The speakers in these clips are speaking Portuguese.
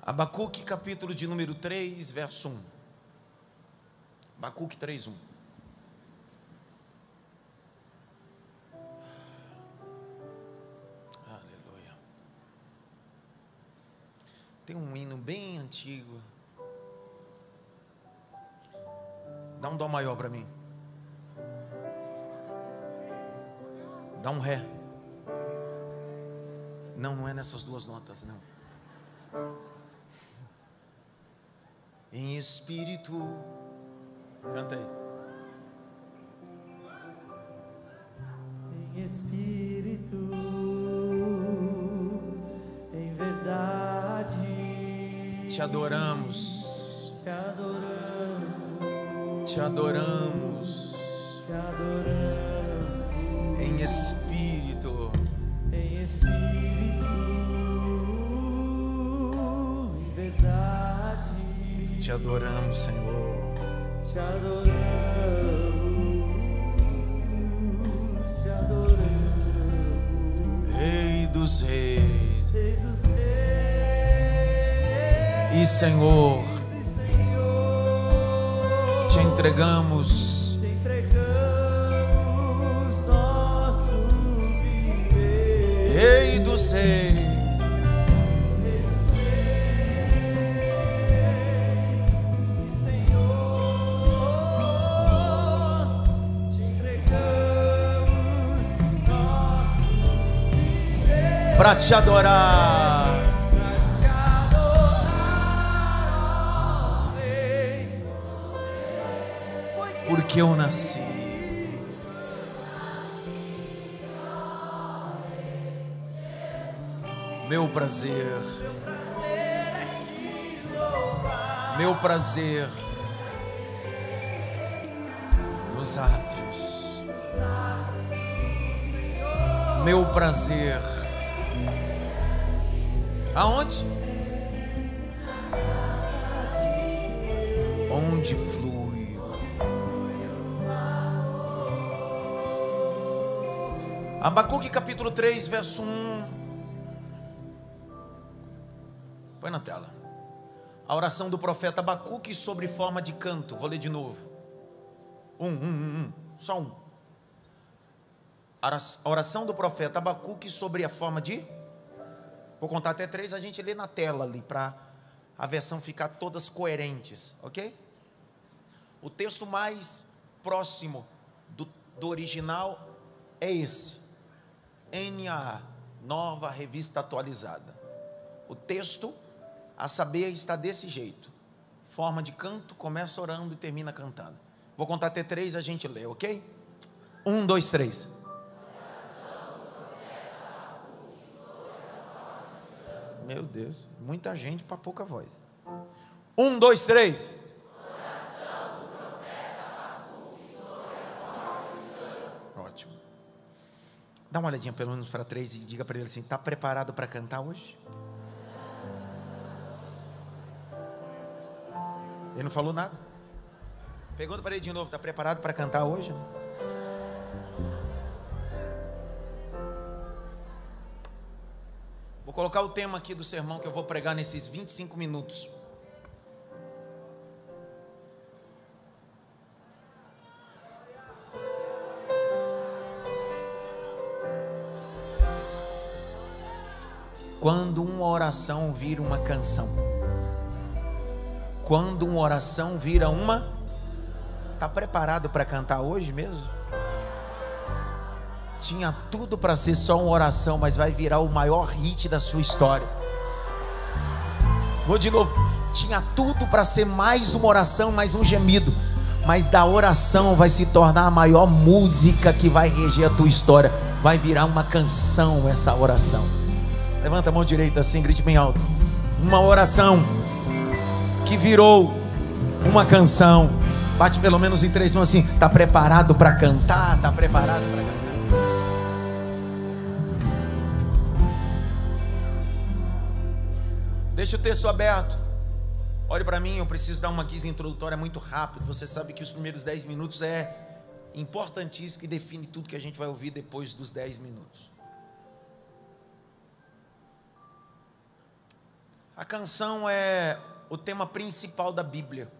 Abacuque, capítulo de número 3, verso 1. Abacuque 3, 1. Aleluia. Tem um hino bem antigo. Dá um dó maior para mim. Dá um ré. Não, não é nessas duas notas, não. Em espírito, canta aí. Em espírito, em verdade, Te adoramos, te adoramos, te adoramos. te adoramos. Em espírito, Em espírito, em verdade, te adoramos, Senhor. te adoramos, te adoramos. Rei dos reis Rei dos reis e Senhor, e Senhor, te entregamos te entregamos nosso viver. Rei dos reis Rei dos reis e Senhor, te entregamos nosso viver. para te adorar. Pra te adorar, ó Rei, foi que Porque eu nasci. Meu prazer, prazer é te louvar. meu prazer nos átrios. Meu prazer. Aonde? Onde flui. Abacuque capítulo 3, verso 1. Põe na tela. A oração do profeta Abacuque sobre forma de canto. Vou ler de novo. Só um. A oração do profeta Abacuque sobre a forma de... Vou contar até 3, a gente lê na tela ali, para a versão ficar todas coerentes, ok? O texto mais próximo do original é esse. NAA, Nova Revista Atualizada. O texto, a saber, está desse jeito. Forma de canto, começa orando e termina cantando. Vou contar até 3, a gente lê, ok? 1, 2, 3. Meu Deus, muita gente para pouca voz. 1, 2, 3. Ótimo. Dá uma olhadinha pelo menos para 3 e diga para ele assim: está preparado para cantar hoje? Ele não falou nada. Pergunta para ele de novo: está preparado para cantar hoje? Vou colocar o tema aqui do sermão que eu vou pregar nesses 25 minutos. Quando uma oração vira uma canção. Quando uma oração vira uma... Está preparado para cantar hoje mesmo? Tinha tudo para ser só uma oração, mas vai virar o maior hit da sua história. Vou de novo. Tinha tudo para ser mais uma oração, mais um gemido, mas da oração vai se tornar a maior música que vai reger a tua história. Vai virar uma canção essa oração. Levanta a mão direita assim, grite bem alto. Uma oração que virou uma canção. Bate pelo menos em 3 mãos assim. Está preparado para cantar? Está preparado para cantar? Deixa o texto aberto. Olhe para mim, eu preciso dar uma guisa introdutória muito rápido. Você sabe que os primeiros 10 minutos é importantíssimo e define tudo que a gente vai ouvir depois dos 10 minutos. A canção é o tema principal da Bíblia.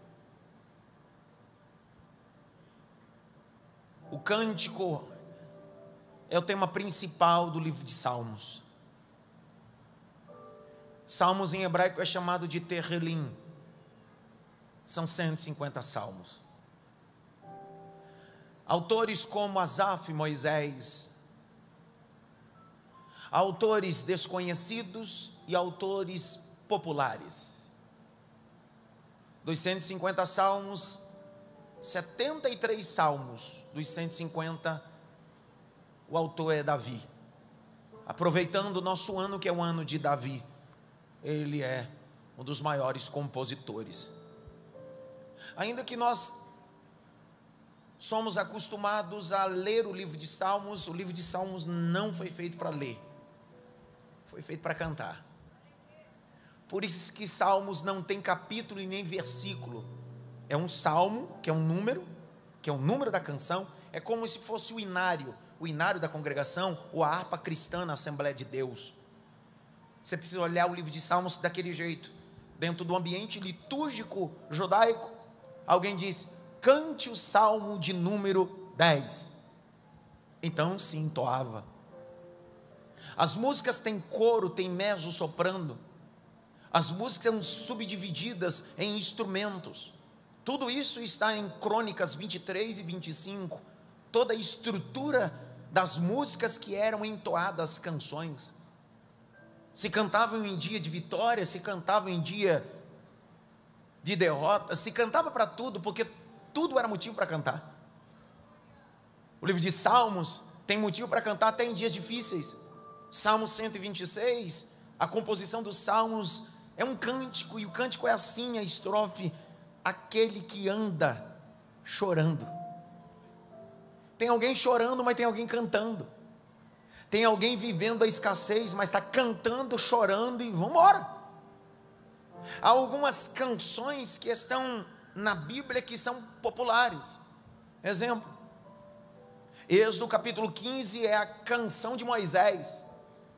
O cântico é o tema principal do livro de Salmos. Salmos em hebraico é chamado de Tehilim. São 150 salmos. Autores como Asaf e Moisés, autores desconhecidos e autores populares. Dos 150 salmos, 73 salmos dos 150, o autor é Davi. Aproveitando o nosso ano, que é o ano de Davi, ele é um dos maiores compositores. Ainda que nós somos acostumados a ler o livro de Salmos, o livro de Salmos não foi feito para ler, foi feito para cantar. Por isso que Salmos não tem capítulo e nem versículo. É um salmo, que é um número da canção. É como se fosse o inário da congregação, ou a harpa cristã na Assembleia de Deus. Você precisa olhar o livro de Salmos daquele jeito. Dentro do ambiente litúrgico judaico, alguém diz: cante o salmo de número 10. Então se entoava. As músicas têm coro, tem mezzo soprando. As músicas são subdivididas em instrumentos. Tudo isso está em Crônicas 23 e 25. Toda a estrutura das músicas que eram entoadas, canções. Se cantavam em dia de vitória, se cantavam em dia de derrota, se cantava para tudo, porque tudo era motivo para cantar. O livro de Salmos tem motivo para cantar até em dias difíceis. Salmo 126, a composição dos Salmos é um cântico, e o cântico é assim, a estrofe: aquele que anda chorando. Tem alguém chorando, mas tem alguém cantando. Tem alguém vivendo a escassez, mas está cantando, chorando e vamos embora. Há algumas canções que estão na Bíblia que são populares. Exemplo, Êxodo capítulo 15 é a canção de Moisés,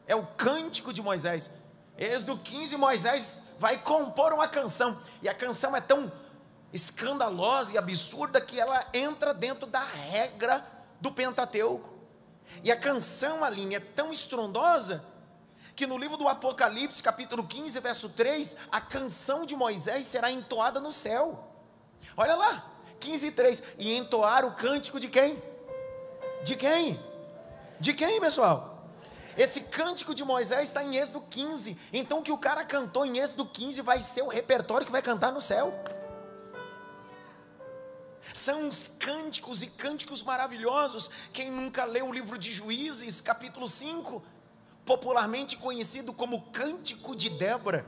é o cântico de Moisés. Êxodo 15, Moisés vai compor uma canção, e a canção é tão escandalosa e absurda que ela entra dentro da regra do Pentateuco. E a canção, Aline, é tão estrondosa que no livro do Apocalipse, capítulo 15, verso 3, a canção de Moisés será entoada no céu. Olha lá, 15:3, e entoar o cântico de quem? De quem? De quem, pessoal? Esse cântico de Moisés está em Êxodo 15. Então o que o cara cantou em Êxodo 15 vai ser o repertório que vai cantar no céu. São os cânticos e cânticos maravilhosos. Quem nunca leu o livro de Juízes, capítulo 5, popularmente conhecido como Cântico de Débora.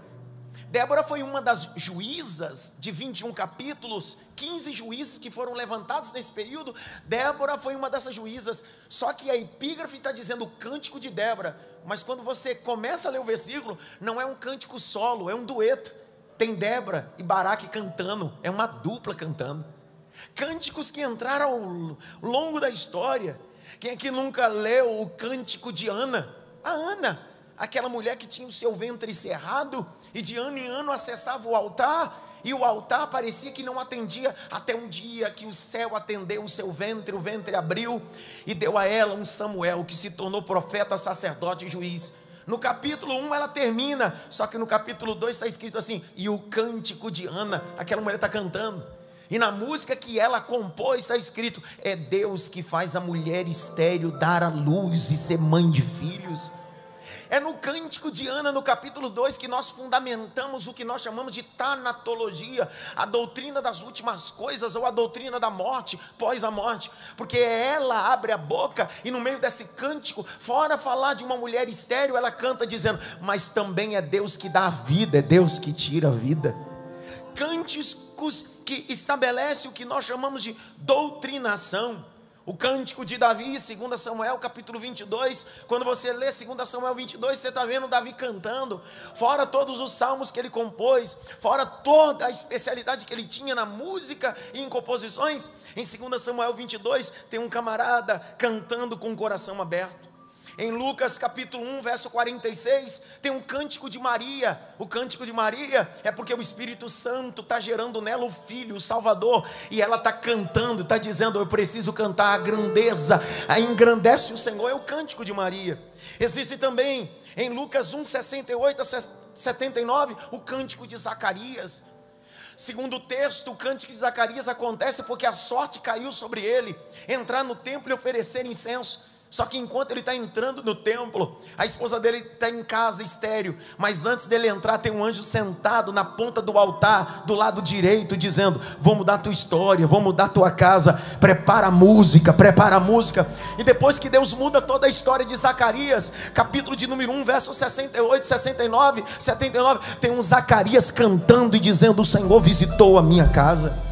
Débora foi uma das juízas de 21 capítulos, 15 juízes que foram levantados nesse período. Débora foi uma dessas juízas, só que a epígrafe está dizendo Cântico de Débora, mas quando você começa a ler o versículo, não é um cântico solo, é um dueto. Tem Débora e Baraque cantando, é uma dupla cantando. Cânticos que entraram ao longo da história. Quem aqui nunca leu o Cântico de Ana? A Ana, aquela mulher que tinha o seu ventre cerrado, e de ano em ano acessava o altar, e o altar parecia que não atendia, até um dia que o céu atendeu o seu ventre, o ventre abriu, e deu a ela um Samuel, que se tornou profeta, sacerdote e juiz. No capítulo 1 ela termina, só que no capítulo 2 está escrito assim: e o cântico de Ana, aquela mulher está cantando, e na música que ela compôs está escrito: é Deus que faz a mulher estéril dar à luz e ser mãe de filhos. É no cântico de Ana, no capítulo 2, que nós fundamentamos o que nós chamamos de tanatologia, a doutrina das últimas coisas, ou a doutrina da morte, pós a morte, porque ela abre a boca, e no meio desse cântico, fora falar de uma mulher estéril, ela canta dizendo: mas também é Deus que dá a vida, é Deus que tira a vida. Cânticos que estabelecem o que nós chamamos de doutrinação. O cântico de Davi, 2 Samuel capítulo 22, quando você lê 2 Samuel 22, você está vendo Davi cantando, fora todos os salmos que ele compôs, fora toda a especialidade que ele tinha na música e em composições. Em 2 Samuel 22, tem um camarada cantando com o coração aberto. Em Lucas capítulo 1, verso 46, tem um cântico de Maria. O cântico de Maria é porque o Espírito Santo está gerando nela o Filho, o Salvador, e ela está cantando, está dizendo: eu preciso cantar a grandeza, a engrandece o Senhor. É o cântico de Maria. Existe também em Lucas 1, 68 a 79, o cântico de Zacarias. Segundo o texto, o cântico de Zacarias acontece porque a sorte caiu sobre ele, entrar no templo e oferecer incenso. Só que enquanto ele está entrando no templo, a esposa dele está em casa, estéril. Mas antes dele entrar, tem um anjo sentado na ponta do altar, do lado direito, dizendo: vou mudar a tua história, vou mudar a tua casa, prepara a música, prepara a música. E depois que Deus muda toda a história de Zacarias, capítulo de número 1, versos 68, 69, 79, tem um Zacarias cantando e dizendo: o Senhor visitou a minha casa.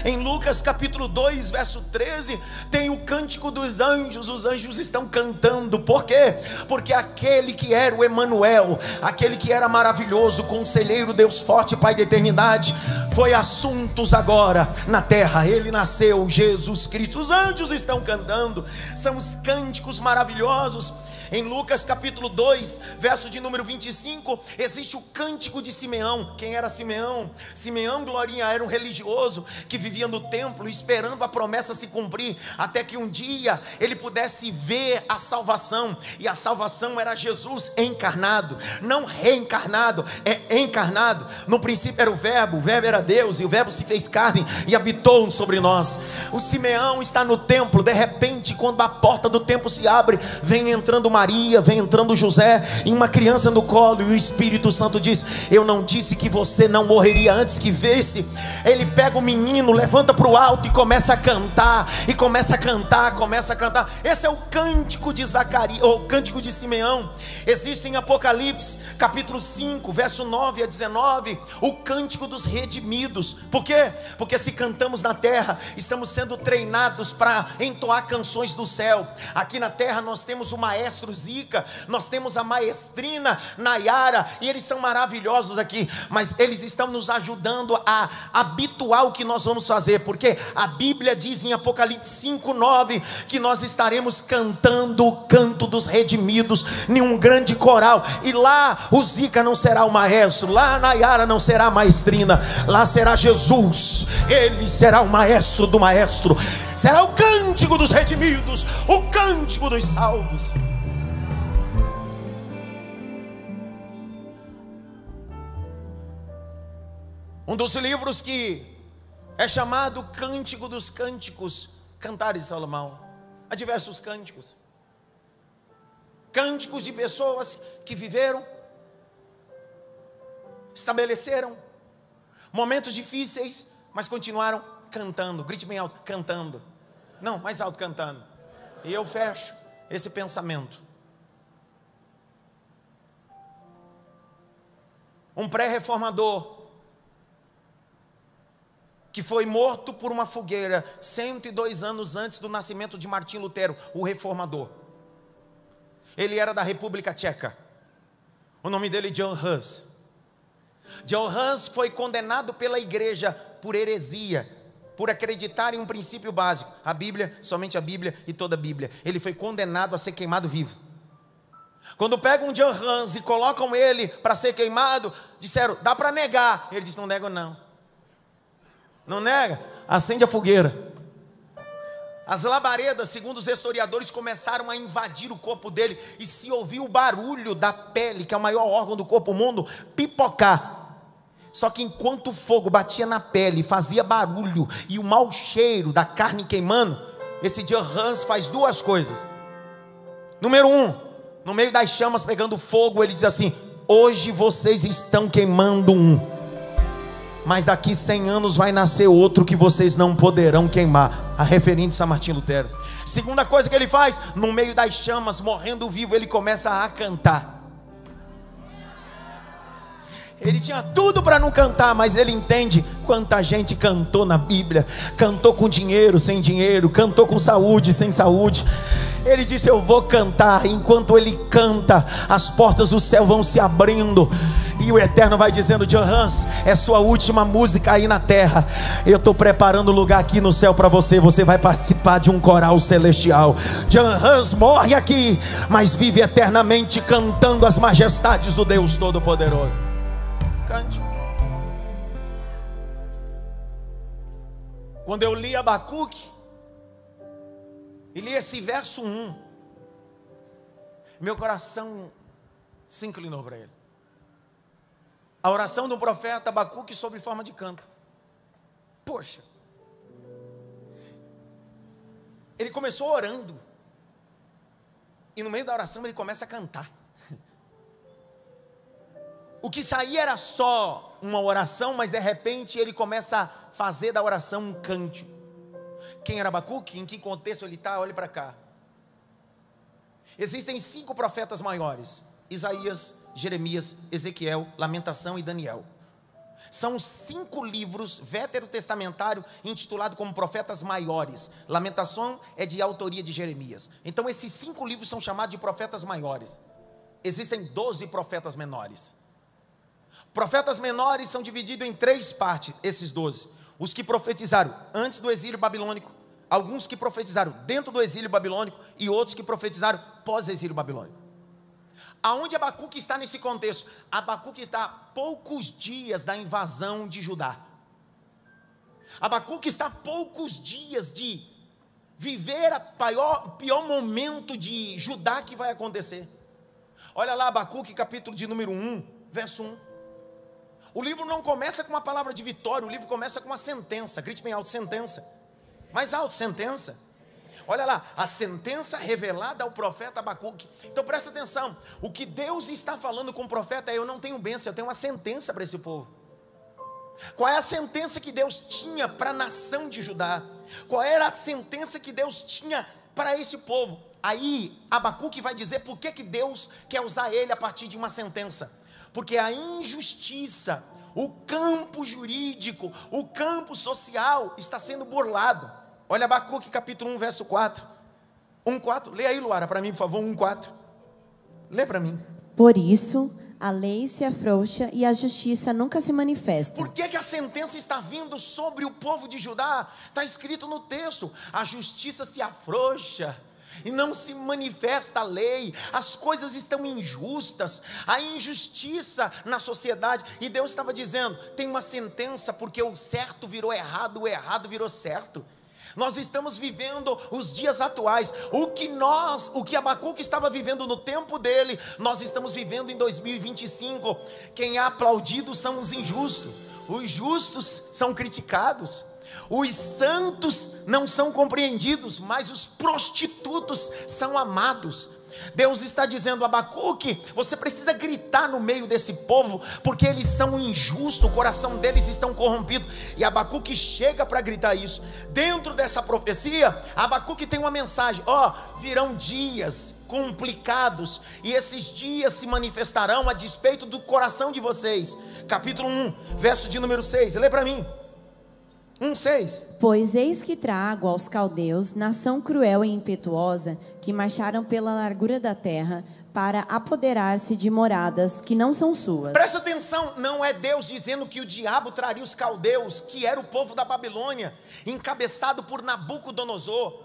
Em Lucas capítulo 2, verso 13, tem o cântico dos anjos. Os anjos estão cantando. Por quê? Porque aquele que era o Emanuel, aquele que era maravilhoso, conselheiro, Deus forte, Pai da eternidade, foi assuntos agora na terra. Ele nasceu, Jesus Cristo. Os anjos estão cantando. São os cânticos maravilhosos. Em Lucas capítulo 2, verso de número 25, existe o cântico de Simeão. Quem era Simeão? Simeão, glorinha, era um religioso que vivia no templo esperando a promessa se cumprir, até que um dia ele pudesse ver a salvação. E a salvação era Jesus encarnado, não reencarnado, é encarnado. No princípio era o verbo era Deus, e o verbo se fez carne e habitou sobre nós. O Simeão está no templo. De repente, quando a porta do templo se abre, vem entrando Maria, vem entrando José e uma criança no colo, e o Espírito Santo diz: eu não disse que você não morreria antes que visse? Ele pega o menino, levanta para o alto e começa a cantar, e começa a cantar, começa a cantar. Esse é o cântico de Zacarias, ou cântico de Simeão. Existe em Apocalipse capítulo 5, verso 9 a 19, o cântico dos redimidos. Por quê? Porque se cantamos na terra, estamos sendo treinados para entoar canções do céu. Aqui na terra nós temos o maestro Zica, nós temos a maestrina Nayara, e eles são maravilhosos aqui, mas eles estão nos ajudando a habituar o que nós vamos fazer, porque a Bíblia diz em Apocalipse 5:9 que nós estaremos cantando o canto dos redimidos em um grande coral, e lá o Zica não será o maestro, lá a Nayara não será a maestrina, lá será Jesus, ele será o maestro do maestro, será o cântico dos redimidos, o cântico dos salvos. Um dos livros que é chamado Cântico dos Cânticos, Cantares de Salomão. Há diversos cânticos. Cânticos de pessoas que viveram, estabeleceram momentos difíceis, mas continuaram cantando. Grite bem alto: cantando. Não, mais alto: cantando. E eu fecho esse pensamento. Um pré-reformador que foi morto por uma fogueira 102 anos antes do nascimento de Martim Lutero, o reformador. Ele era da República Tcheca. O nome dele é John Hus. John Hus foi condenado pela igreja por heresia, por acreditar em um princípio básico: a Bíblia, somente a Bíblia e toda a Bíblia. Ele foi condenado a ser queimado vivo. Quando pegam John Hus e colocam ele para ser queimado, disseram: dá para negar. Ele disse: não nego não. Não nega? Acende a fogueira. As labaredas, segundo os historiadores, começaram a invadir o corpo dele, e se ouviu o barulho da pele, que é o maior órgão do corpo humano, pipocar. Só que enquanto o fogo batia na pele, fazia barulho, e o mau cheiro da carne queimando, esse John Hus faz duas coisas. Número 1, no meio das chamas pegando fogo, ele diz assim: hoje vocês estão queimando um, mas daqui 100 anos vai nascer outro que vocês não poderão queimar. A referente a Martim Lutero. Segunda coisa que ele faz: no meio das chamas, morrendo vivo, ele começa a cantar. Ele tinha tudo para não cantar, mas ele entende quanta gente cantou na Bíblia. Cantou com dinheiro, sem dinheiro, cantou com saúde, sem saúde. Ele disse: eu vou cantar. Enquanto ele canta, as portas do céu vão se abrindo, E o Eterno vai dizendo: John Hans, é sua última música aí na terra. Eu estou preparando lugar aqui no céu para você. Você vai participar de um coral celestial. John Hans morre aqui, mas vive eternamente cantando as majestades do Deus Todo-Poderoso. Cante. Quando eu li Abacuque e li esse verso 1, meu coração se inclinou para ele. A oração do profeta Abacuque sob forma de canto. Poxa, ele começou orando, e no meio da oração ele começa a cantar. O que saía era só uma oração, mas de repente ele começa a fazer da oração um cântico. Quem era Abacuque? Em que contexto ele está? Olhe para cá. Existem 5 profetas maiores: Isaías, Jeremias, Ezequiel, Lamentação e Daniel. São 5 livros veterotestamentários intitulados como profetas maiores. Lamentação é de autoria de Jeremias. Então esses 5 livros são chamados de profetas maiores. Existem 12 profetas menores. Profetas menores são divididos em 3 partes, esses 12. Os que profetizaram antes do exílio babilônico, alguns que profetizaram dentro do exílio babilônico e outros que profetizaram pós-exílio babilônico. Aonde Abacuque está nesse contexto? Abacuque está a poucos dias da invasão de Judá. Abacuque está a poucos dias de viver o pior momento de Judá que vai acontecer. Olha lá Abacuque, capítulo de número 1, verso 1. O livro não começa com uma palavra de vitória, o livro começa com uma sentença. Grite bem alto: sentença. Mais alto: sentença. Olha lá, a sentença revelada ao profeta Abacuque. Então presta atenção, o que Deus está falando com o profeta é: eu não tenho bênção, eu tenho uma sentença para esse povo. Qual é a sentença que Deus tinha para a nação de Judá? Qual era a sentença que Deus tinha para esse povo? Aí Abacuque vai dizer por que Deus quer usar ele a partir de uma sentença. Porque a injustiça, o campo jurídico, o campo social está sendo burlado. Olha Abacuque capítulo 1, verso 4. 1:4. Lê aí, Luara, para mim, por favor, 1:4. Lê para mim. Por isso, a lei se afrouxa e a justiça nunca se manifesta. Por que a sentença está vindo sobre o povo de Judá? Está escrito no texto: a justiça se afrouxa e não se manifesta a lei. As coisas estão injustas, a injustiça na sociedade. E Deus estava dizendo: tem uma sentença, porque o certo virou errado, o errado virou certo. Nós estamos vivendo os dias atuais. O que Abacuque estava vivendo no tempo dele, nós estamos vivendo em 2025. Quem é aplaudido são os injustos. Os justos são criticados. Os santos não são compreendidos, mas os prostitutos são amados. Deus está dizendo: Abacuque, você precisa gritar no meio desse povo, porque eles são injustos, o coração deles está corrompido. E Abacuque chega para gritar isso. Dentro dessa profecia, Abacuque tem uma mensagem: virão dias complicados, e esses dias se manifestarão a despeito do coração de vocês. Capítulo 1, verso de número 6, lê para mim. 1:6. Pois eis que trago aos caldeus, nação cruel e impetuosa, que marcharam pela largura da terra, para apoderar-se de moradas que não são suas. Presta atenção, não é Deus dizendo que o diabo traria os caldeus, que era o povo da Babilônia, encabeçado por Nabucodonosor.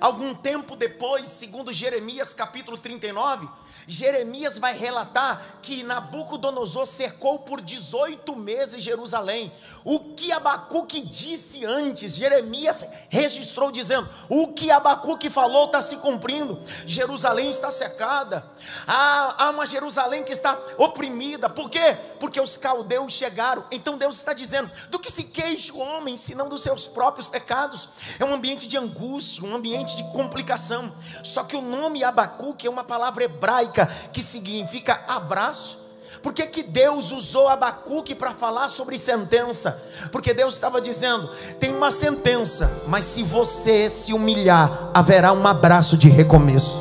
Algum tempo depois, segundo Jeremias capítulo 39, Jeremias vai relatar que Nabucodonosor cercou por 18 meses Jerusalém. O que Abacuque disse antes, Jeremias registrou dizendo: o que Abacuque falou está se cumprindo. Jerusalém está cercada. Há uma Jerusalém que está oprimida. Por quê? Porque os caldeus chegaram. Então Deus está dizendo: do que se queixa o homem, senão dos seus próprios pecados? É um ambiente de angústia, um ambiente de complicação. Só que o nome Abacuque é uma palavra hebraica que significa abraço. Por que Deus usou Abacuque para falar sobre sentença? Porque Deus estava dizendo: tem uma sentença, mas se você se humilhar, haverá um abraço de recomeço.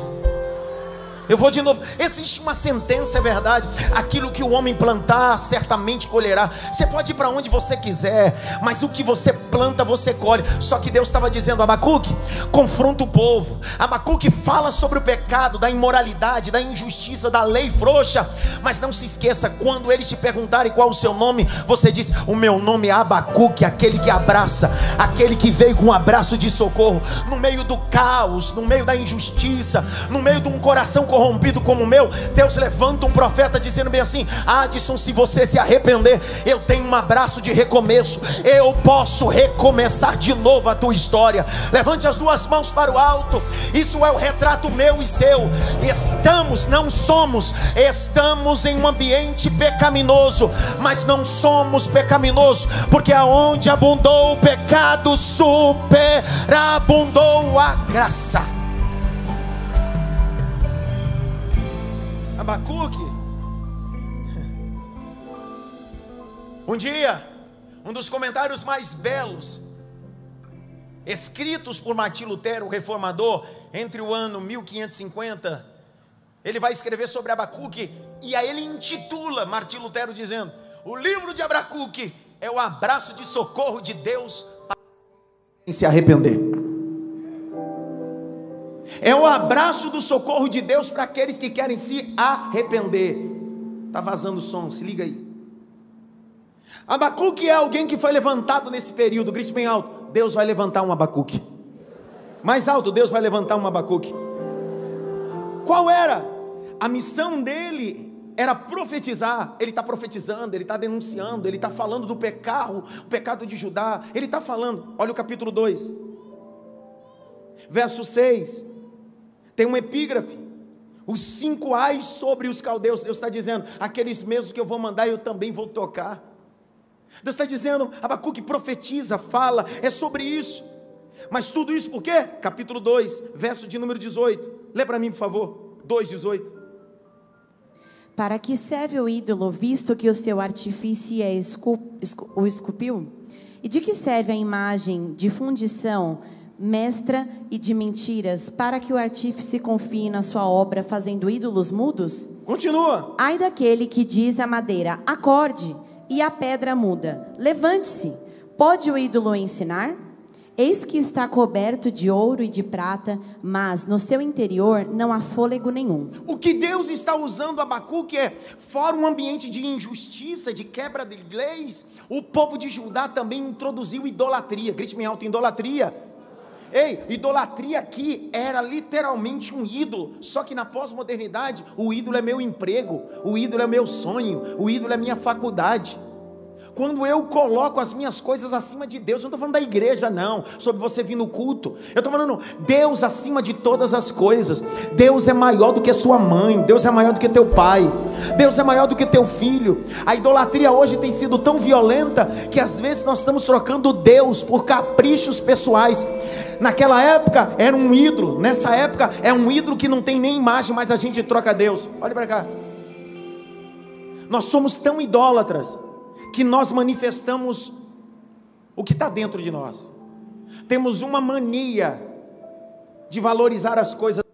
Eu vou de novo. Existe uma sentença, é verdade. Aquilo que o homem plantar, certamente colherá. Você pode ir para onde você quiser, mas o que você planta, você colhe. Só que Deus estava dizendo: Abacuque, confronta o povo. Abacuque, fala sobre o pecado, da imoralidade, da injustiça, da lei frouxa. Mas não se esqueça, quando eles te perguntarem qual o seu nome, você diz: o meu nome é Abacuque, aquele que abraça, aquele que veio com um abraço de socorro. No meio do caos, no meio da injustiça, no meio de um coração corrompido como o meu, Deus levanta um profeta dizendo bem assim: Adson, se você se arrepender, eu tenho um abraço de recomeço, eu posso recomeçar de novo a tua história. Levante as duas mãos para o alto. Isso é o retrato meu e seu. Estamos em um ambiente pecaminoso, mas não somos pecaminosos, porque aonde abundou o pecado, superabundou a graça. Abacuque, um dia, um dos comentários mais belos escritos por Martim Lutero, o reformador, entre o ano 1550, ele vai escrever sobre Abacuque, e aí ele intitula, Martim Lutero dizendo: o livro de Abacuque é o abraço de socorro de Deus para quem se arrepender. É o abraço do socorro de Deus para aqueles que querem se arrepender. Está vazando o som, se liga aí. Abacuque é alguém que foi levantado nesse período. Grite bem alto: Deus vai levantar um Abacuque. Mais alto: Deus vai levantar um Abacuque. Qual era? A missão dele era profetizar. Ele está profetizando, ele está denunciando, ele está falando do pecado, o pecado de Judá. Ele está falando, olha o capítulo 2, verso 6. Tem um epígrafe: os 5 ais sobre os caldeus. Deus está dizendo: aqueles mesmos que eu vou mandar, eu também vou tocar. Deus está dizendo: Abacuque, profetiza, fala, é sobre isso. Mas tudo isso por quê? Capítulo 2, verso de número 18. Lê para mim, por favor. 2:18. Para que serve o ídolo, visto que o seu artifício o esculpiu? E de que serve a imagem de fundição, mestra e de mentiras, para que o artífice confie na sua obra, fazendo ídolos mudos? Continua. Ai daquele que diz à madeira: acorde, e a pedra muda: levante-se. Pode o ídolo ensinar? Eis que está coberto de ouro e de prata, mas no seu interior não há fôlego nenhum. O que Deus está usando Abacuque é, fora um ambiente de injustiça, de quebra de leis, o povo de Judá também introduziu idolatria. Grite bem alto: idolatria. Ei, idolatria aqui era literalmente um ídolo. Só que na pós-modernidade, o ídolo é meu emprego, o ídolo é meu sonho, o ídolo é minha faculdade. Quando eu coloco as minhas coisas acima de Deus, eu não estou falando da igreja não, sobre você vir no culto. Eu estou falando Deus acima de todas as coisas. Deus é maior do que sua mãe, Deus é maior do que teu pai, Deus é maior do que teu filho. A idolatria hoje tem sido tão violenta que às vezes nós estamos trocando Deus por caprichos pessoais. Naquela época era um ídolo, nessa época é um ídolo que não tem nem imagem, mas a gente troca Deus. Olha para cá. Nós somos tão idólatras que nós manifestamos o que está dentro de nós. Temos uma mania de valorizar as coisas.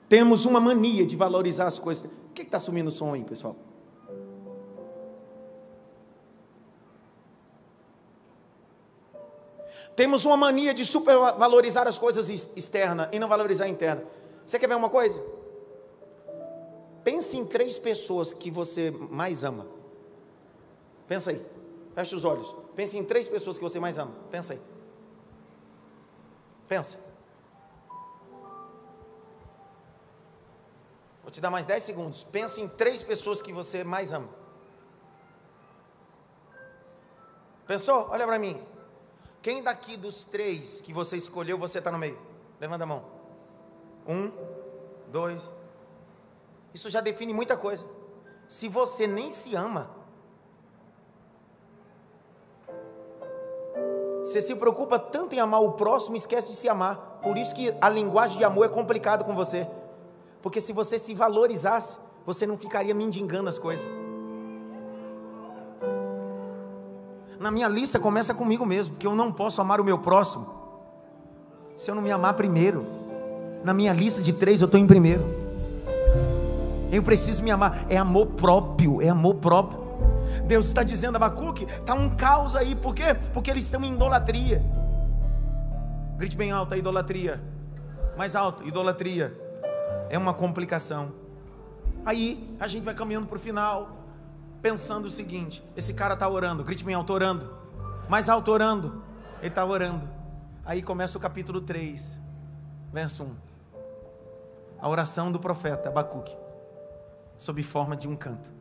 Temos uma mania de valorizar as coisas. O que está sumindo o som aí, pessoal? Temos uma mania de supervalorizar as coisas externas e não valorizar a interna. Você quer ver uma coisa? Pense em 3 pessoas que você mais ama. Pensa aí, fecha os olhos. Pense em 3 pessoas que você mais ama. Pensa aí. Pensa. Vou te dar mais 10 segundos. Pense em 3 pessoas que você mais ama. Pensou? Olha para mim. Quem daqui dos 3 que você escolheu, você está no meio? Levanta a mão. 1, 2. Isso já define muita coisa. Se você nem se ama, você se preocupa tanto em amar o próximo, esquece de se amar. Por isso que a linguagem de amor é complicada com você. Porque se você se valorizasse, você não ficaria mendigando as coisas. Na minha lista começa comigo mesmo, porque eu não posso amar o meu próximo se eu não me amar primeiro. Na minha lista de 3 eu estou em primeiro. Eu preciso me amar. É amor próprio, é amor próprio. Deus está dizendo: Abacuque, está um caos aí. Por quê? Porque eles estão em idolatria. Grite bem alto: a idolatria. Mais alto: idolatria é uma complicação. Aí a gente vai caminhando para o final, pensando o seguinte: esse cara está orando. Grite bem alto: orando. Mais alto: orando. Ele está orando. Aí começa o capítulo 3, verso 1. A oração do profeta Abacuque, sob forma de um canto.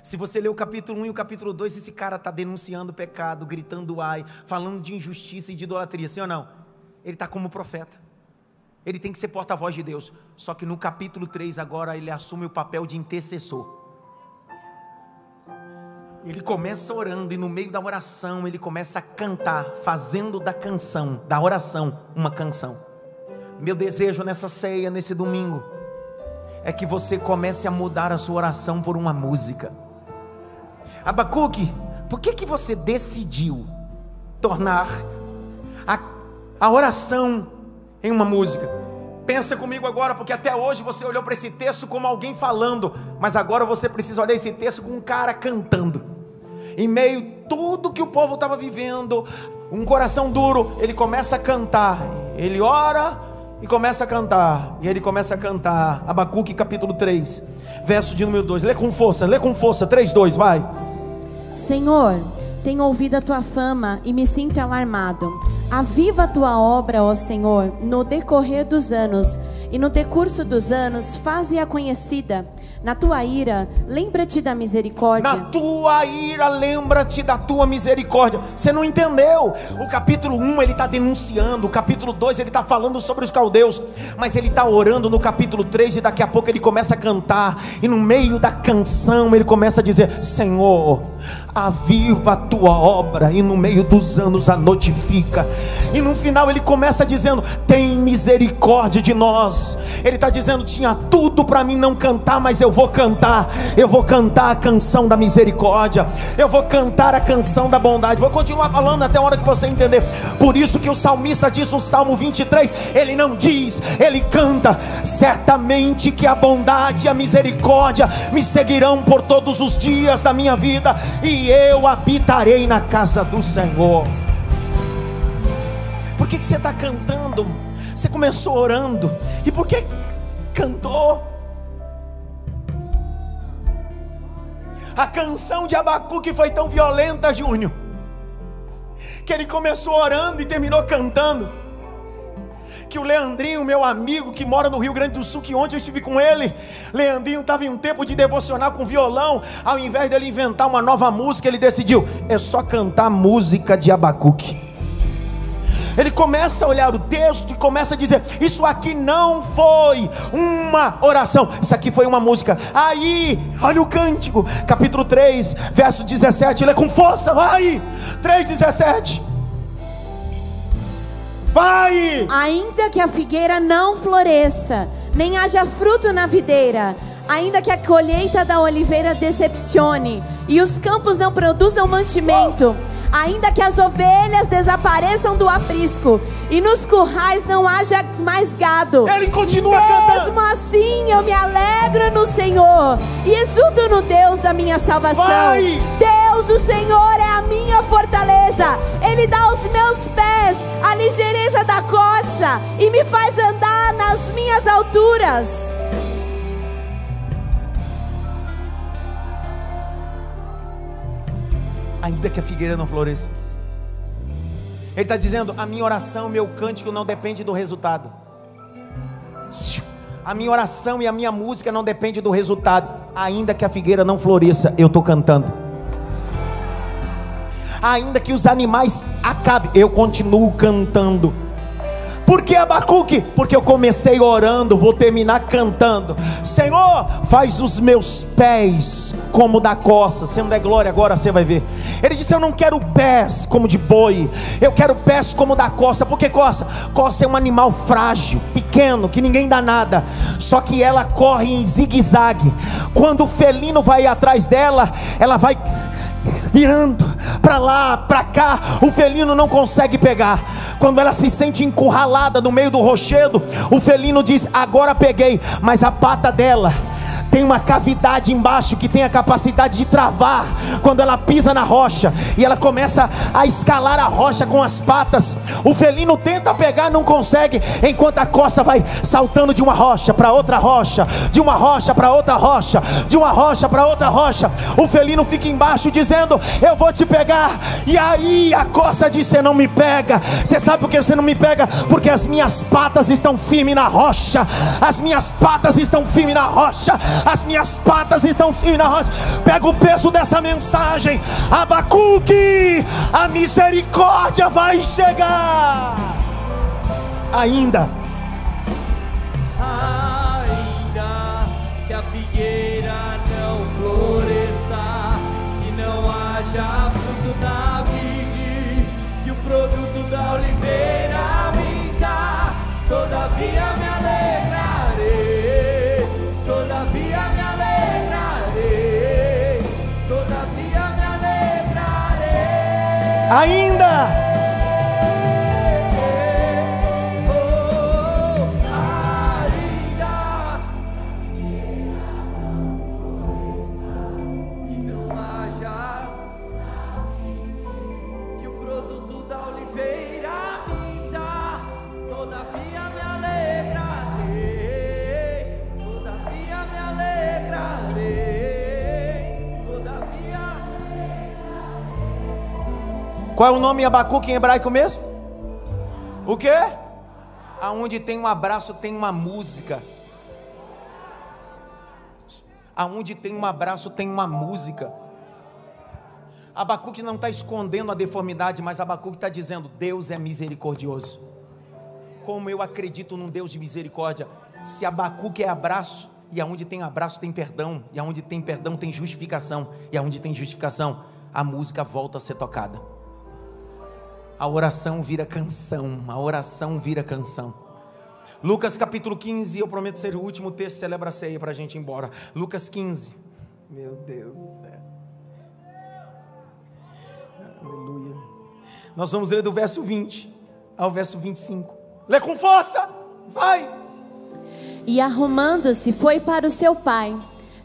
Se você ler o capítulo 1 e o capítulo 2, esse cara está denunciando o pecado, gritando ai, falando de injustiça e de idolatria, sim ou não? Ele está como profeta. Ele tem que ser porta-voz de Deus. Só que no capítulo 3 agora ele assume o papel de intercessor. Ele começa orando e no meio da oração ele começa a cantar, fazendo da canção, da oração, uma canção. Meu desejo nessa ceia, nesse domingo, é que você comece a mudar a sua oração por uma música. Abacuque, por que você decidiu tornar a oração em uma música? Pensa comigo agora, porque até hoje você olhou para esse texto como alguém falando, mas agora você precisa olhar esse texto com um cara cantando. Em meio a tudo que o povo estava vivendo, um coração duro, ele começa a cantar. Ele ora e começa a cantar. E ele começa a cantar. Abacuque capítulo 3, verso de número 2. Lê com força, 3:2, vai. Senhor, tenho ouvido a tua fama e me sinto alarmado. Aviva a tua obra, ó Senhor, no decorrer dos anos, e no decurso dos anos faze-a conhecida. Na tua ira, lembra-te da misericórdia. Na tua ira, lembra-te da tua misericórdia. Você não entendeu? O capítulo 1 ele está denunciando. O capítulo 2 ele está falando sobre os caldeus. Mas ele está orando no capítulo 3. E daqui a pouco ele começa a cantar. E no meio da canção ele começa a dizer: Senhor, aviva a tua obra, e no meio dos anos a notifica. E no final ele começa dizendo: tem misericórdia de nós. Ele está dizendo: tinha tudo para mim não cantar, mas eu vou cantar a canção da misericórdia, eu vou cantar a canção da bondade. Vou continuar falando até a hora que você entender. Por isso que o salmista diz no Salmo 23, ele não diz, ele canta: certamente que a bondade e a misericórdia me seguirão por todos os dias da minha vida, e eu habitarei na casa do Senhor. Por que você está cantando? Você começou orando, e por que cantou? A canção de Abacuque foi tão violenta, Júnior, que ele começou orando e terminou cantando. Que o Leandrinho, meu amigo, que mora no Rio Grande do Sul, que ontem eu estive com ele, Leandrinho estava em um tempo de devocional com violão. Ao invés dele inventar uma nova música, ele decidiu: é só cantar música de Abacuque. Ele começa a olhar o texto e começa a dizer: isso aqui não foi uma oração, isso aqui foi uma música. Aí, olha o cântico, capítulo 3, verso 17, lê com força, vai, 3:17. Vai! Ainda que a figueira não floresça, nem haja fruto na videira, ainda que a colheita da oliveira decepcione, e os campos não produzam mantimento, ainda que as ovelhas desapareçam do aprisco, e nos currais não haja mais gado, ele continua mesmo cantando. assim eu me alegro no Senhor, e exulto no Deus da minha salvação. Vai! Deus, o Senhor é a minha fortaleza, Ele dá aos meus pés a ligeireza da corça, e me faz andar nas minhas alturas. Ainda que a figueira não floresça. Ele está dizendo: a minha oração, meu cântico não depende do resultado. A minha oração e a minha música não depende do resultado. Ainda que a figueira não floresça, eu estou cantando. Ainda que os animais acabem, eu continuo cantando. Por que, Abacuque? Porque eu comecei orando, vou terminar cantando. Senhor, faz os meus pés como da coça. Se não der glória agora, você vai ver. Ele disse: eu não quero pés como de boi, eu quero pés como da coça. Por que coça? Coça é um animal frágil, pequeno, que ninguém dá nada. Só que ela corre em zigue-zague. Quando o felino vai atrás dela, ela vai virando para lá, para cá, o felino não consegue pegar. quando ela se sente encurralada no meio do rochedo, o felino diz: agora peguei. Mas a pata dela tem uma cavidade embaixo que tem a capacidade de travar quando ela pisa na rocha, e ela começa a escalar a rocha com as patas. O felino tenta pegar, não consegue, enquanto a costa vai saltando de uma rocha para outra rocha, de uma rocha para outra rocha, de uma rocha para outra rocha. O felino fica embaixo dizendo: eu vou te pegar. E aí a costa diz: você não me pega. Você sabe por que você não me pega? Porque as minhas patas estão firmes na rocha. As minhas patas estão firmes na rocha. As minhas patas estão firmes na rocha. Pega o peso dessa mensagem, Abacuque: a misericórdia vai chegar. Ainda que a figueira não floresça, que não haja fruto na vide, que o produto da oliveira minta, todavia me alegrarei, todavia me alegrarei, todavia me alegrarei. ainda qual é o nome Abacuque em hebraico mesmo? O quê? Aonde tem um abraço tem uma música. Aonde tem um abraço tem uma música. Abacuque não está escondendo a deformidade, mas Abacuque está dizendo: Deus é misericordioso. Como eu acredito num Deus de misericórdia. Se Abacuque é abraço, e aonde tem abraço tem perdão, e aonde tem perdão tem justificação, e aonde tem justificação, a música volta a ser tocada. A oração vira canção, a oração vira canção. Lucas capítulo 15, eu prometo ser o último texto, celebra a ceia para a gente ir embora. Lucas 15, meu Deus do céu, aleluia. Nós vamos ler do verso 20 ao verso 25, lê com força, vai. E arrumando-se foi para o seu pai.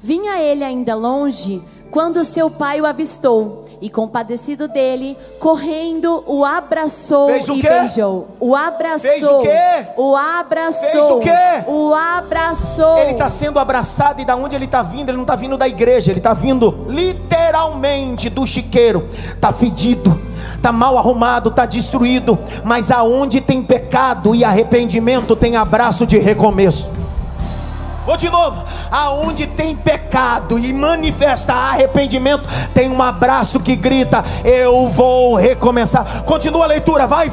Vinha ele ainda longe, quando seu pai o avistou, e compadecido dele, correndo, o abraçou e beijou. O abraçou. Fez o quê? O abraçou. Fez o quê? O abraçou. Ele está sendo abraçado, e da onde ele está vindo? Ele não está vindo da igreja, ele está vindo literalmente do chiqueiro. Está fedido, está mal arrumado, está destruído. Mas aonde tem pecado e arrependimento, tem abraço de recomeço. Vou de novo: aonde tem pecado e manifesta arrependimento, tem um abraço que grita: eu vou recomeçar. Continua a leitura, vai.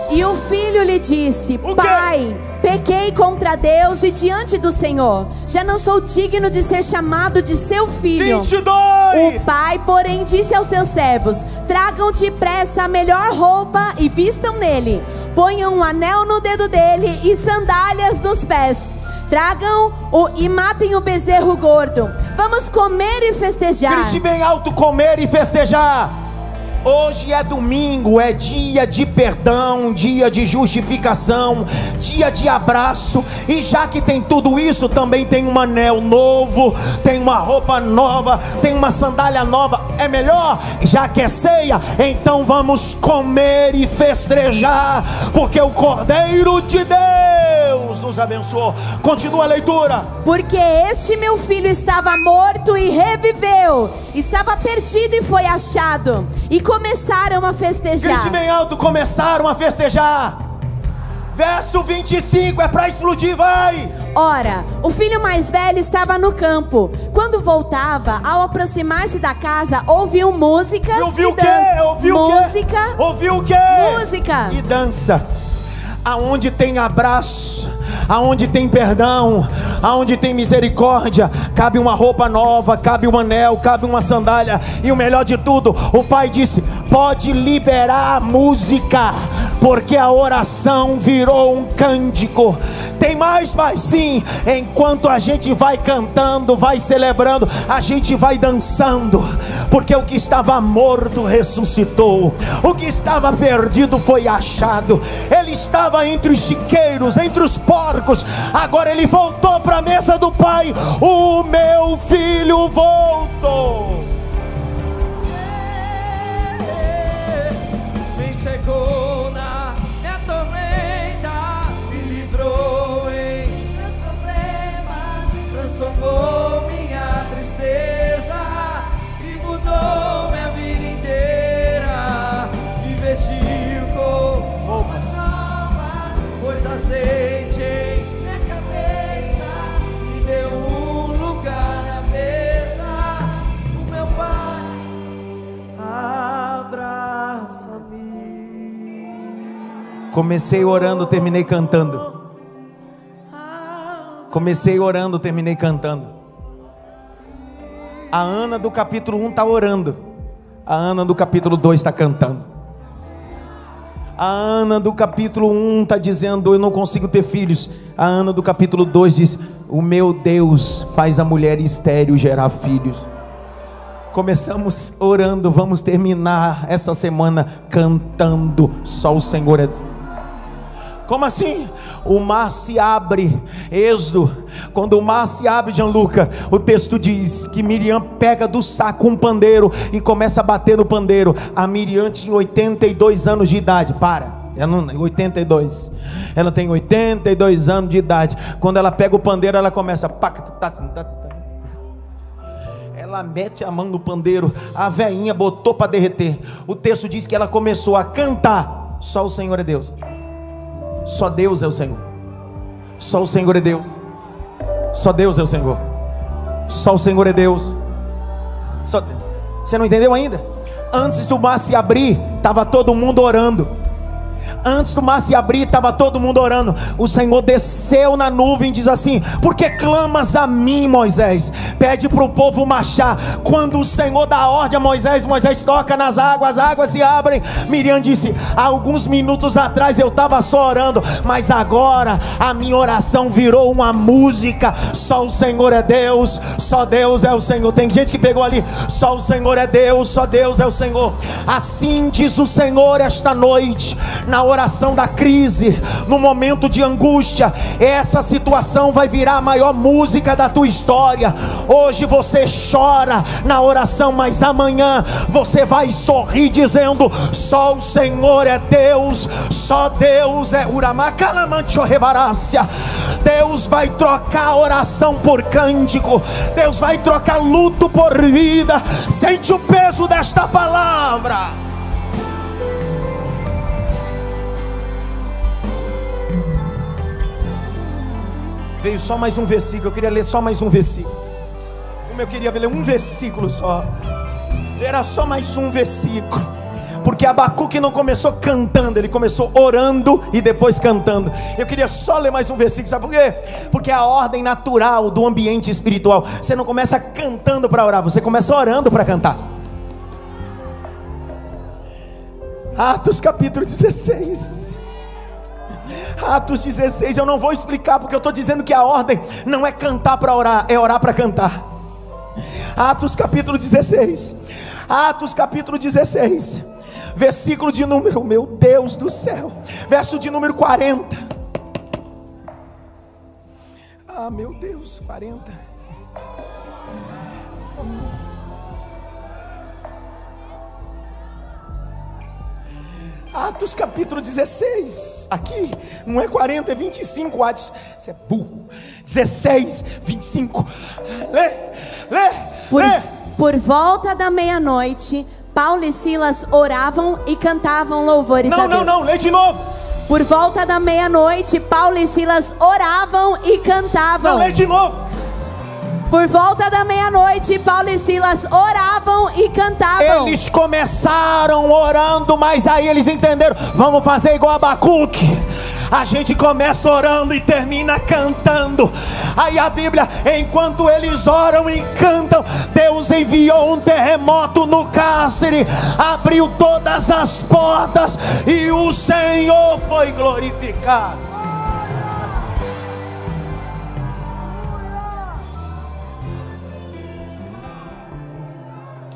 E o filho lhe disse: pai, pequei contra Deus e diante do Senhor, já não sou digno de ser chamado de seu filho. 22. O pai, porém, disse aos seus servos: tragam depressa a melhor roupa e vistam nele, ponham um anel no dedo dele e sandálias nos pés. Tragam-o e matem o bezerro gordo. Vamos comer e festejar. Grite bem alto: comer e festejar. Hoje é domingo, é dia de perdão, dia de justificação, dia de abraço. E já que tem tudo isso, também tem um anel novo, tem uma roupa nova, tem uma sandália nova. É melhor, já que é ceia, então vamos comer e festejar, porque o Cordeiro de Deus nos abençoou. Continua a leitura. Porque este meu filho estava morto e reviveu, estava perdido e foi achado. E começaram a festejar. Grite bem alto: começaram a festejar. Verso 25, é para explodir, vai. Ora, o filho mais velho estava no campo. Quando voltava, ao aproximar-se da casa, ouviu músicas e dança. Ouviu o quê? Música e dança. Aonde tem abraço, aonde tem perdão, aonde tem misericórdia, cabe uma roupa nova, cabe um anel, cabe uma sandália. E o melhor de tudo, o pai disse: pode liberar a música, porque a oração virou um cântico. Tem mais, mas sim, enquanto a gente vai cantando, vai celebrando, a gente vai dançando, porque o que estava morto ressuscitou, o que estava perdido foi achado. Ele estava entre os chiqueiros, entre os porcos, agora ele voltou para a mesa do Pai. O meu filho voltou. Vem, chegou na minha tormenta, me livrou em meus problemas, transformou minha tristeza e mudou minha vida inteira. Me vestiu com roupas novas, pôs azeite em minha cabeça, me deu um lugar na mesa. O meu Pai abraça-me. Comecei orando, terminei cantando. Comecei orando, terminei cantando. A Ana do capítulo 1 está orando, a Ana do capítulo 2 está cantando. A Ana do capítulo 1 está dizendo: eu não consigo ter filhos. A Ana do capítulo 2 diz: o meu Deus faz a mulher estéril gerar filhos. Começamos orando, vamos terminar essa semana cantando. Só o Senhor é. Como assim? O mar se abre. Êxodo, quando o mar se abre, Gianluca, o texto diz que Miriam pega do saco um pandeiro e começa a bater no pandeiro. A Miriam tinha 82 anos de idade. Ela não, 82. Ela tem 82 anos de idade. Quando ela pega o pandeiro, ela começa. Ela mete a mão no pandeiro. A velhinha botou para derreter. O texto diz que ela começou a cantar. Só o Senhor é Deus. Só Deus é o Senhor. Só o Senhor é Deus. Só Deus é o Senhor. Só o Senhor é Deus. Você não entendeu ainda? Antes do mar se abrir, estava todo mundo orando. Antes do mar se abrir, estava todo mundo orando. O Senhor desceu na nuvem e diz assim: por que clamas a mim, Moisés? Pede para o povo marchar. Quando o Senhor dá ordem a Moisés, Moisés toca nas águas, as águas se abrem. Miriam disse: há alguns minutos atrás eu estava só orando, mas agora a minha oração virou uma música. Só o Senhor é Deus, só Deus é o Senhor. Tem gente que pegou ali: só o Senhor é Deus, só Deus é o Senhor. Assim diz o Senhor esta noite, na oração da crise, no momento de angústia, essa situação vai virar a maior música da tua história. Hoje você chora na oração, mas amanhã você vai sorrir dizendo: só o Senhor é Deus, só Deus é Uramacalamanchorevarácia. Deus vai trocar a oração por cântico, Deus vai trocar luto por vida. Sente o peso desta palavra. Veio só mais um versículo, eu queria ler só mais um versículo. Como eu queria ler um versículo só. Era só mais um versículo. Porque Abacuque não começou cantando, ele começou orando e depois cantando. Eu queria só ler mais um versículo, sabe por quê? Porque é a ordem natural do ambiente espiritual. Você não começa cantando para orar, você começa orando para cantar. Atos capítulo 16. Atos 16, eu não vou explicar, porque eu estou dizendo que a ordem não é cantar para orar, é orar para cantar. Atos capítulo 16. Atos capítulo 16, versículo de número, meu Deus do céu, verso de número 40. Ah, meu Deus, 40. Atos capítulo 16, aqui não é 40, é 25. Atos, você é burro. 16, 25. Lê. Por volta da meia-noite, Paulo e Silas oravam e cantavam louvores a Deus. Não, lê de novo. Por volta da meia-noite, Paulo e Silas oravam e cantavam. Não, lê de novo. Por volta da meia-noite, Paulo e Silas oravam e cantavam. Eles começaram orando, mas aí eles entenderam: vamos fazer igual Abacuque. A gente começa orando e termina cantando. Aí a Bíblia, enquanto eles oram e cantam, Deus enviou um terremoto no cárcere, abriu todas as portas e o Senhor foi glorificado.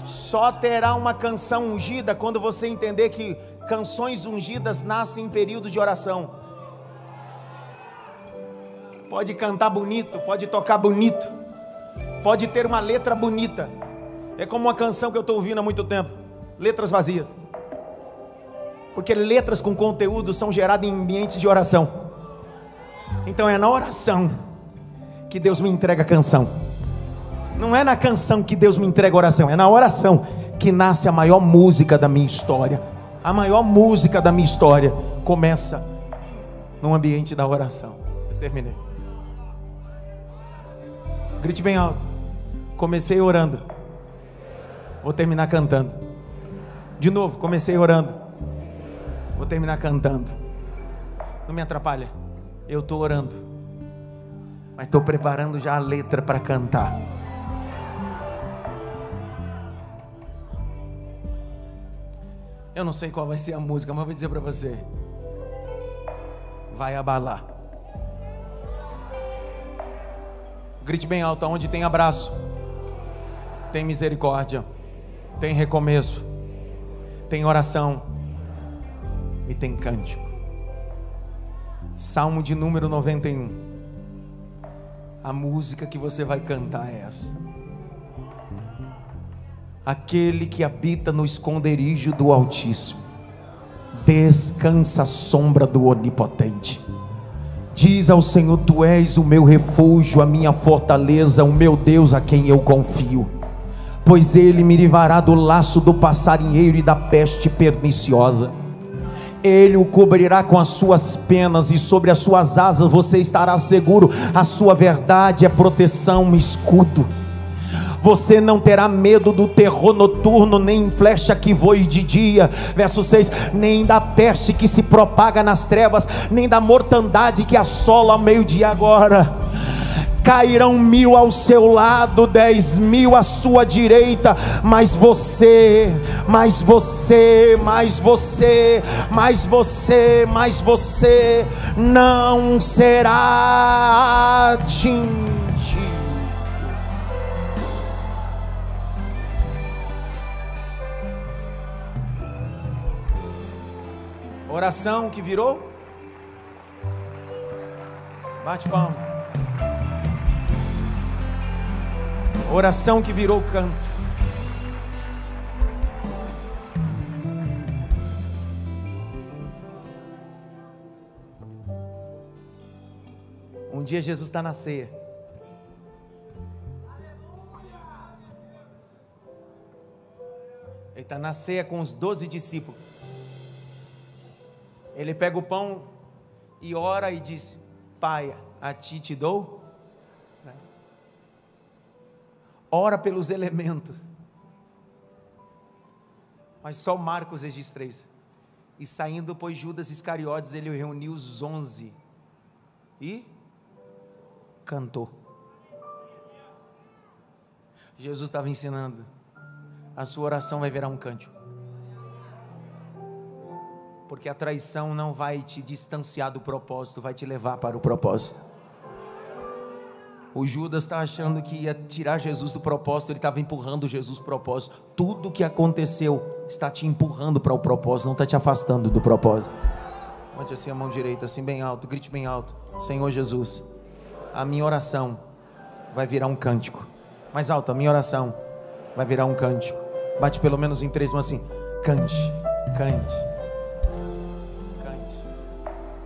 Só terá uma canção ungida quando você entender que canções ungidas nascem em período de oração. Pode cantar bonito, pode tocar bonito, pode ter uma letra bonita. É como uma canção que eu estou ouvindo há muito tempo, letras vazias. Porque letras com conteúdo são geradas em ambientes de oração. Então é na oração que Deus me entrega a canção. Não é na canção que Deus me entrega a oração, é na oração que nasce a maior música da minha história. A maior música da minha história começa no ambiente da oração. Eu terminei. Grite bem alto. Comecei orando, vou terminar cantando. De novo, comecei orando, vou terminar cantando. Não me atrapalha, eu estou orando, mas estou preparando já a letra para cantar. Eu não sei qual vai ser a música, mas vou dizer para você: vai abalar. Grite bem alto: onde tem abraço, tem misericórdia, tem recomeço, tem oração e tem cântico. Salmo de número 91. A música que você vai cantar é essa: aquele que habita no esconderijo do Altíssimo descansa à sombra do Onipotente. Diz ao Senhor: tu és o meu refúgio, a minha fortaleza, o meu Deus a quem eu confio. Pois ele me livrará do laço do passarinheiro e da peste perniciosa. Ele o cobrirá com as suas penas e sobre as suas asas você estará seguro. A sua verdade é proteção e escudo. Você não terá medo do terror noturno, nem flecha que voe de dia. Verso 6: nem da peste que se propaga nas trevas, nem da mortandade que assola ao meio-dia. Agora cairão 1000 ao seu lado, 10.000 à sua direita, mas você não será atingido. Oração que virou, bate palma. Oração que virou canto. Um dia Jesus está na ceia. Ele está na ceia com os 12 discípulos. Ele pega o pão e ora e diz: Pai, a ti te dou. Ora pelos elementos. Mas só Marcos registra isso. E saindo, pois, Judas Iscariotes, ele reuniu os 11 e cantou. Jesus estava ensinando: a sua oração vai virar um cântico. Porque a traição não vai te distanciar do propósito, vai te levar para o propósito. O Judas está achando que ia tirar Jesus do propósito, ele estava empurrando Jesus para o propósito. Tudo que aconteceu está te empurrando para o propósito, não está te afastando do propósito. Levante assim a mão direita, assim bem alto, grite bem alto: Senhor Jesus, a minha oração vai virar um cântico. Mais alto: a minha oração vai virar um cântico. Bate pelo menos em 3 mãos assim: cante, cante.